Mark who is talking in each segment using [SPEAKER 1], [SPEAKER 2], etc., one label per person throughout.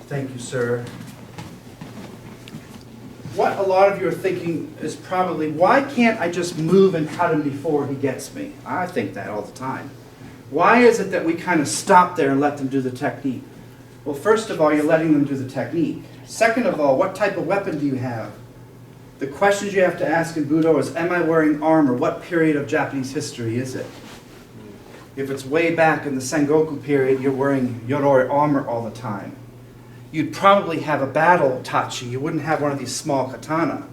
[SPEAKER 1] Thank you, sir. What a lot of you are thinking is probably, why can't I just move and cut him before he gets me? I think that all the time. Why is it that we kind of stop there and let them do the technique? Well, first of all, you're letting them do the technique. Second of all, what type of weapon do you have? The questions you have to ask in Budo is, am I wearing armor? What period of Japanese history is it? If it's way back in the Sengoku period, you're wearing Yoroi armor all the time. You'd probably have a battle tachi. You wouldn't have one of these small katana.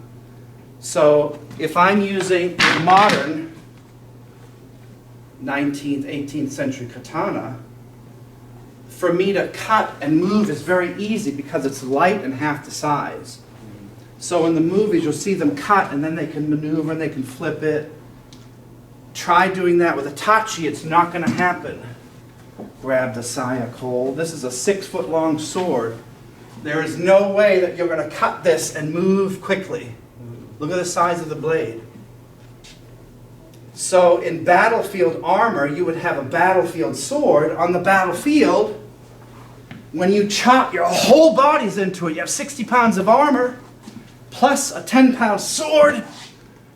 [SPEAKER 1] So if I'm using a modern 19th, 18th century katana, for me to cut and move is very easy because it's light and half the size. So in the movies, you'll see them cut and then they can maneuver and they can flip it. Try doing that with a tachi, it's not going to happen. Grab the saya coal. This is a 6-foot long sword. There is no way that you're going to cut this and move quickly. Look at the size of the blade. So in battlefield armor, you would have a battlefield sword. On the battlefield, when you chop your whole bodies into it, you have 60 pounds of armor, plus a 10-pound sword.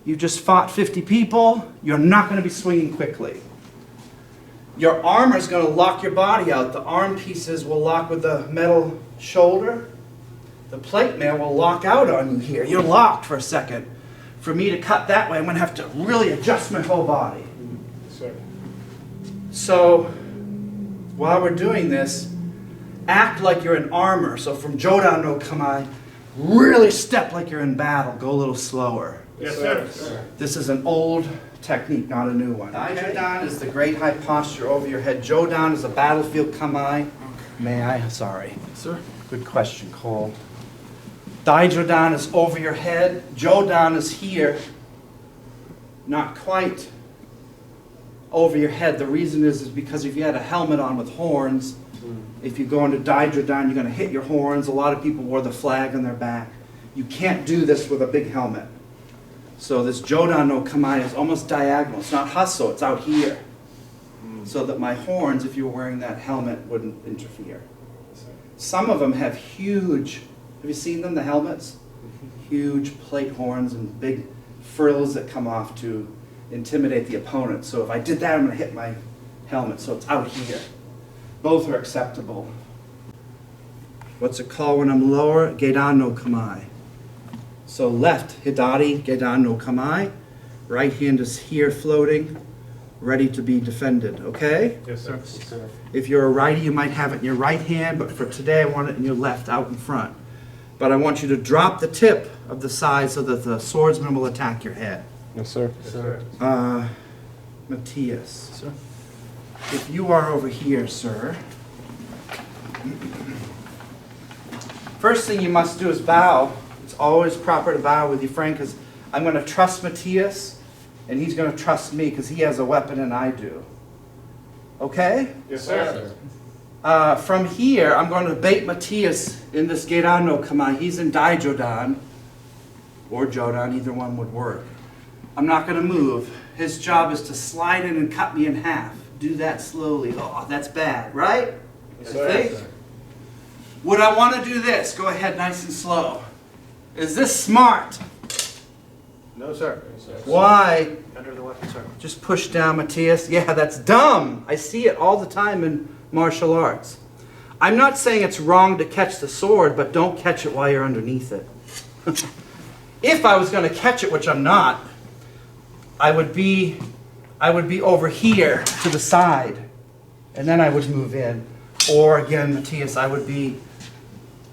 [SPEAKER 1] You just fought 50 people. You're not going to be swinging quickly. Your armor is going to lock your body out. The arm pieces will lock with the metal shoulder. The plate mail will lock out on you here. You're locked for a second. For me to cut that way, I'm going to have to really adjust my whole body. So while we're doing this, act like you're in armor. So from Jodan no Kamae, really step like you're in battle. Go a little slower.
[SPEAKER 2] Yes, sir.
[SPEAKER 1] This is an old technique, not a new one. Daijodan is the great high posture over your head. Jodan is a battlefield kamae. May I? Sorry.
[SPEAKER 2] Sir.
[SPEAKER 1] Good question, Cole. Daijodan is over your head. Jodan is here. Not quite over your head. The reason is because if you had a helmet on with horns, if you go into Daijodan, you're going to hit your horns. A lot of people wore the flag on their back. You can't do this with a big helmet. So this Jodan no Kamae is almost diagonal. It's not hasso, it's out here. So that my horns, if you were wearing that helmet, wouldn't interfere. Some of them have huge, have you seen them, the helmets? Huge plate horns and big frills that come off to intimidate the opponent. So if I did that, I'm going to hit my helmet. So it's out here. Both are acceptable. What's it called when I'm lower? Geidan no Kamae. So left, Hidari, Geidan no Kamae. Right hand is here floating, ready to be defended, okay?
[SPEAKER 2] Yes, sir. Yes, sir.
[SPEAKER 1] If you're a righty, you might have it in your right hand, but for today I want it in your left, out in front. But I want you to drop the tip of the side so that the swordsman will attack your head.
[SPEAKER 2] Yes, sir. Yes, sir.
[SPEAKER 1] Matthias.
[SPEAKER 2] Sir.
[SPEAKER 1] If you are over here, sir, first thing you must do is bow. It's always proper to bow with your friend because I'm going to trust Matthias and he's going to trust me because he has a weapon and I do. Okay?
[SPEAKER 2] Yes, sir.
[SPEAKER 1] From here, I'm going to bait Matthias in this Geidan no Kamae. He's in Daijodan or Jodan, either one would work. I'm not going to move. His job is to slide in and cut me in half. Do that slowly. Oh, that's bad, right?
[SPEAKER 2] Yes, sir.
[SPEAKER 1] Would I want to do this? Go ahead, nice and slow. Is this smart?
[SPEAKER 2] No, sir.
[SPEAKER 1] Why?
[SPEAKER 2] Under the weapon, sir.
[SPEAKER 1] Just push down, Matthias. Yeah, that's dumb. I see it all the time in martial arts. I'm not saying it's wrong to catch the sword, but don't catch it while you're underneath it. If I was going to catch it, which I'm not, I would be over here to the side, and then I would move in. Or again, Matthias, I would be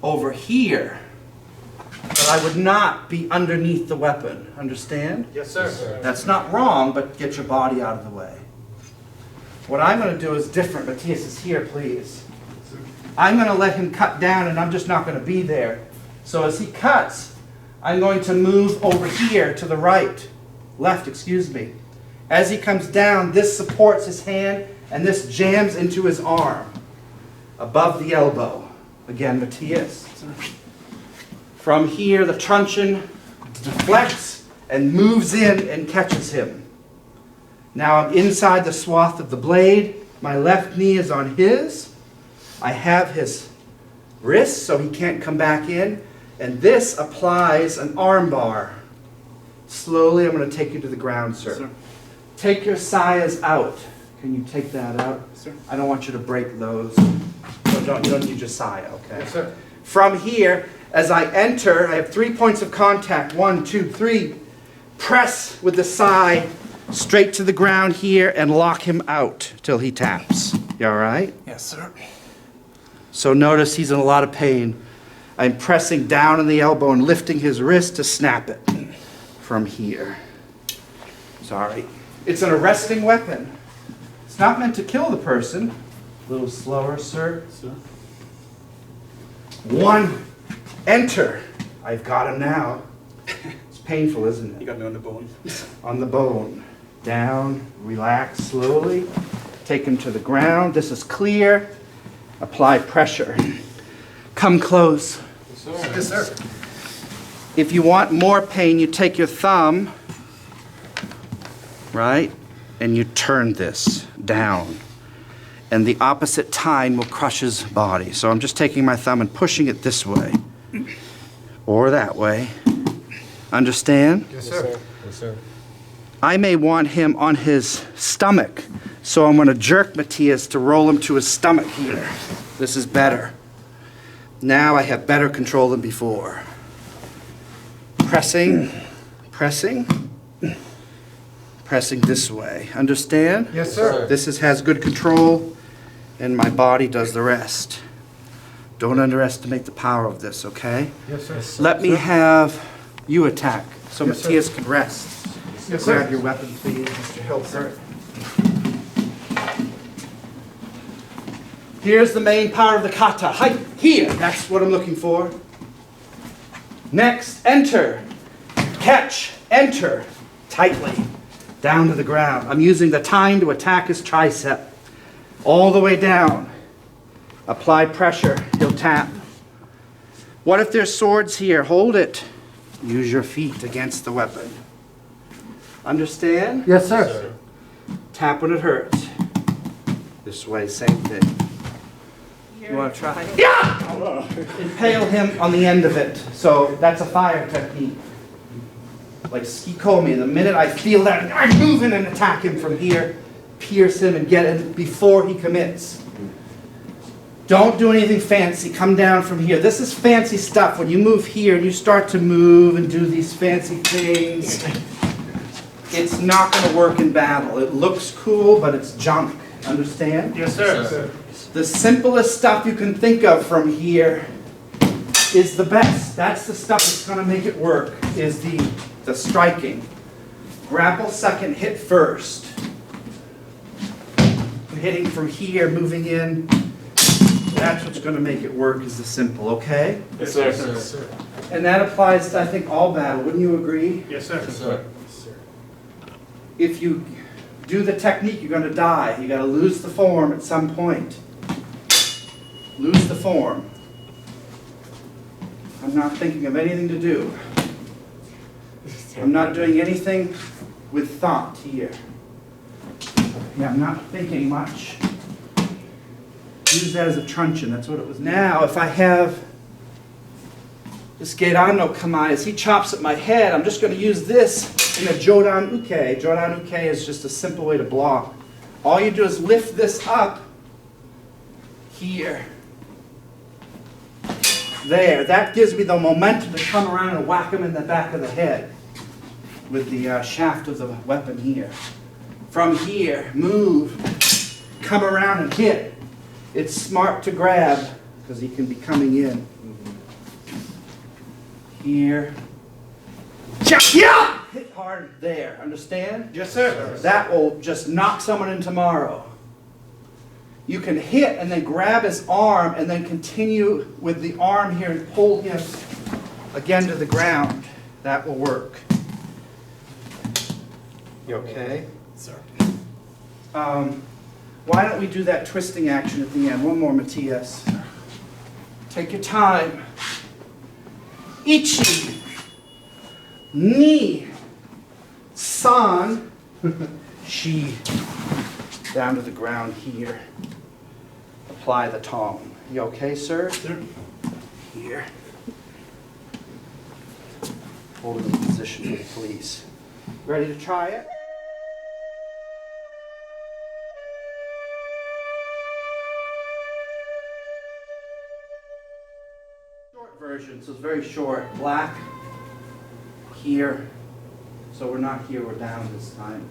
[SPEAKER 1] over here, but I would not be underneath the weapon. Understand?
[SPEAKER 2] Yes, sir. Yes, sir.
[SPEAKER 1] That's not wrong, but get your body out of the way. What I'm going to do is different. Matthias is here, please. I'm going to let him cut down, and I'm just not going to be there. So as he cuts, I'm going to move over here to the right. Left, excuse me. As he comes down, this supports his hand, and this jams into his arm. Above the elbow. Again, Matthias. From here, the truncheon deflects and moves in and catches him. Now I'm inside the swath of the blade. My left knee is on his. I have his wrist so he can't come back in. And this applies an arm bar. Slowly, I'm going to take you to the ground, sir.
[SPEAKER 2] Yes, sir.
[SPEAKER 1] Take your sayas out. Can you take that out?
[SPEAKER 2] Yes, sir.
[SPEAKER 1] I don't want you to break those. You don't need your saya, okay?
[SPEAKER 2] Yes, sir.
[SPEAKER 1] From here, as I enter, I have 3 points of contact. 1, 2, 3. Press with the sai straight to the ground here and lock him out till he taps. You all right?
[SPEAKER 2] Yes, sir.
[SPEAKER 1] So notice he's in a lot of pain. I'm pressing down on the elbow and lifting his wrist to snap it from here. Sorry. It's an arresting weapon. It's not meant to kill the person. A little slower, sir.
[SPEAKER 2] Sir.
[SPEAKER 1] 1, enter. I've got him now. It's painful, isn't
[SPEAKER 2] You
[SPEAKER 1] it?
[SPEAKER 2] got me on the bone.
[SPEAKER 1] On the bone. Down, relax slowly. Take him to the ground. This is clear. Apply pressure. Come close.
[SPEAKER 2] Yes, sir.
[SPEAKER 1] If you want more pain, you take your thumb, right, and you turn this down. And the opposite tine will crush his body. So I'm just taking my thumb and pushing it this way. Or that way. Understand?
[SPEAKER 2] Yes, sir.
[SPEAKER 3] Yes, sir.
[SPEAKER 1] I may want him on his stomach. So I'm going to jerk Matthias to roll him to his stomach here. This is better. Now I have better control than before. Pressing, pressing, pressing this way. Understand?
[SPEAKER 2] Yes,
[SPEAKER 3] sir.
[SPEAKER 1] This has good control, and my body does the rest. Don't underestimate the power of this, okay?
[SPEAKER 2] Yes, sir.
[SPEAKER 1] Let me have you attack so
[SPEAKER 2] Yes, sir.
[SPEAKER 1] Matthias can rest.
[SPEAKER 2] Yes,
[SPEAKER 1] Grab
[SPEAKER 2] sir.
[SPEAKER 1] your weapon, please, Mr. Hilfer. Here's the main power of the kata. Hi, here. That's what I'm looking for. Next, enter. Catch, enter. Tightly. Down to the ground. I'm using the tine to attack his tricep. All the way down. Apply pressure. He'll tap. What if there's swords here? Hold it. Use your feet against the weapon. Understand?
[SPEAKER 2] Yes, sir.
[SPEAKER 1] Tap when it hurts. This way, same thing. You want to try? Yeah! Impale him on the end of it. So that's a fire technique. Like Skikomi, the minute I feel that, I move in and attack him from here, pierce him and get him before he commits. Don't do anything fancy. Come down from here. This is fancy stuff. When you move here and you start to move and do these fancy things, it's not going to work in battle. It looks cool, but it's junk. Understand?
[SPEAKER 2] Yes,
[SPEAKER 3] sir.
[SPEAKER 2] sir.
[SPEAKER 1] The simplest stuff you can think of from here is the best. That's the stuff that's going to make it work, is the striking. Grapple second, hit first. Hitting from here, moving in. That's what's going to make it work, is the simple, okay?
[SPEAKER 2] Yes,
[SPEAKER 3] sir.
[SPEAKER 2] Yes, sir.
[SPEAKER 1] And that applies to, I think, all battle. Wouldn't you agree?
[SPEAKER 2] Yes, sir.
[SPEAKER 3] Yes, sir.
[SPEAKER 1] If you do the technique, you're going to die. You got to lose the form at some point. Lose the form. I'm not thinking of anything to do. I'm not doing anything with thought here. Yeah, I'm not thinking much. Use that as a truncheon, that's what it was. Now, if I have this Geirano Kamae, as he chops at my head, I'm just going to use this in a Jodan Uke. Jodan Uke is just a simple way to block. All you do is lift this up here. There. That gives me the momentum to come around and whack him in the back of the head with the shaft of the weapon here. From here, move, come around and hit. It's smart to grab because he can be coming in. Here. Yeah! Hit hard there. Understand?
[SPEAKER 2] Yes, sir.
[SPEAKER 1] That will just knock someone in tomorrow. You can hit and then grab his arm and then continue with the arm here and pull him again to the ground. That will work. You okay?
[SPEAKER 2] Sir.
[SPEAKER 1] Why don't we do that twisting action at the end? One more, Matthias. Take your time. Ichi, ni, san, shi. Down to the ground here. Apply the tong. You okay, sir?
[SPEAKER 2] Sir.
[SPEAKER 1] here. Holding the position for the police. Ready to try it? Short version, so it's very short. Black here. So we're not here, we're down this time.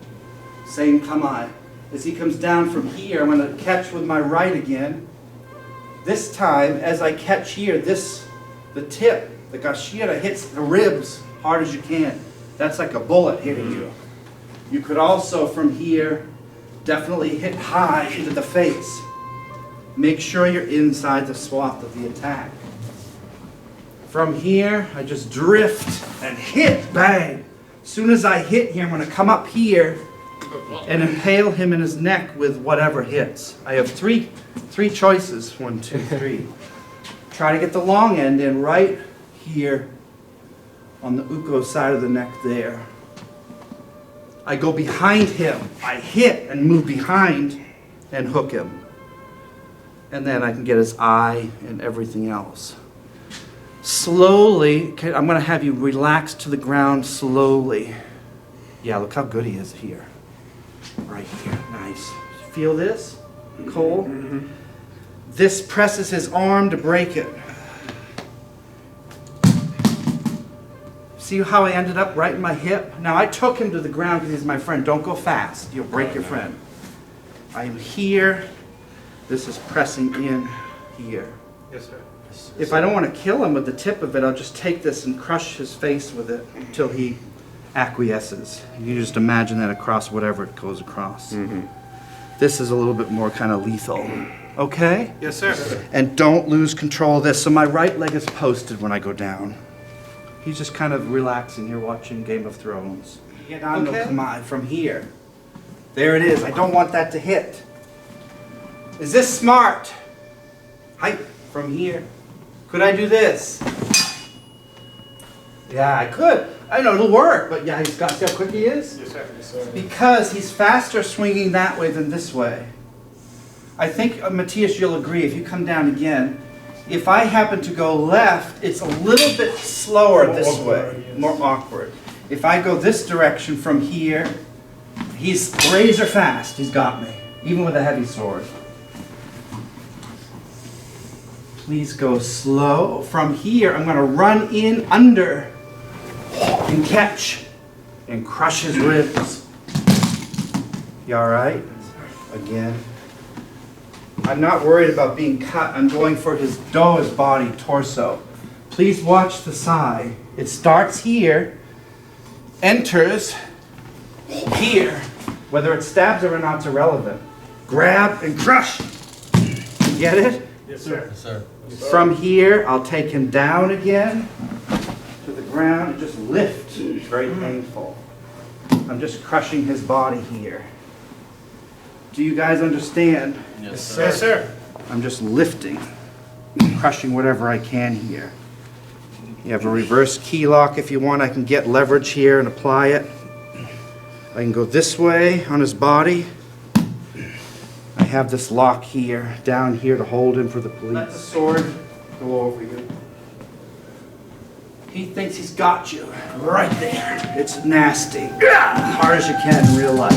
[SPEAKER 1] Same kamae. As he comes down from here, I'm going to catch with my right again. This time, as I catch here, the tip, the gashira hits the ribs hard as you can. That's like a bullet hitting you. You could also, from here, definitely hit high into the face. Make sure you're inside the swath of the attack. From here, I just drift and hit, bang. As soon as I hit here, I'm going to come up here and impale him in his neck with whatever hits. I have three choices. 1, 2, 3. Try to get the long end in right here on the uko side of the neck there. I go behind him. I hit and move behind and hook him. And then I can get his eye and everything else. Slowly, okay, I'm going to have you relax to the ground slowly. Yeah, look how good he is here. Right here, nice. Feel this? Cold? Mm-hmm. This presses his arm to break it. See how I ended up right in my hip? Now I took him to the ground because he's my friend. Don't go fast, you'll break your friend. I am here. This is pressing in here.
[SPEAKER 2] Yes, sir.
[SPEAKER 1] If I don't want to kill him with the tip of it, I'll just take this and crush his face with it until he acquiesces. You just imagine that across whatever it goes across. Mm-hmm. This is a little bit more kind of lethal. Okay?
[SPEAKER 2] Yes, sir.
[SPEAKER 1] And don't lose control of this. So my right leg is posted when I go down. He's just kind of relaxing. You're watching Game of Thrones. Get on the kamae from here. There it is. I don't want that to hit. Is this smart? Height from here. Could I do this? Yeah, I could. I know it'll work, but yeah, see how quick he is?
[SPEAKER 2] Yes, sir. Yes, sir.
[SPEAKER 1] Because he's faster swinging that way than this way. I think, Matthias, you'll agree, if you come down again, if I happen to go left, it's a little bit slower this way, more awkward. If I go this direction from here, he's razor fast, he's got me, even with a heavy sword. Please go slow. From here, I'm going to run in under and catch and crush his ribs. You all right? Again. I'm not worried about being cut. I'm going for his body, torso. Please watch the sai. It starts here, enters here. Whether it stabs or not is irrelevant. Grab and crush. You get it?
[SPEAKER 2] Yes, sir.
[SPEAKER 3] Yes, sir.
[SPEAKER 1] From here, I'll take him down again to the ground and just lift. It's very painful. I'm just crushing his body here. Do you guys understand?
[SPEAKER 3] Yes, sir.
[SPEAKER 2] Yes, sir.
[SPEAKER 1] I'm just lifting, crushing whatever I can here. You have a reverse key lock if you want. I can get leverage here and apply it. I can go this way on his body. I have this lock here, down here to hold him for the police. Let the sword go over you. He thinks he's got you right there. It's nasty. Hard as you can in real life.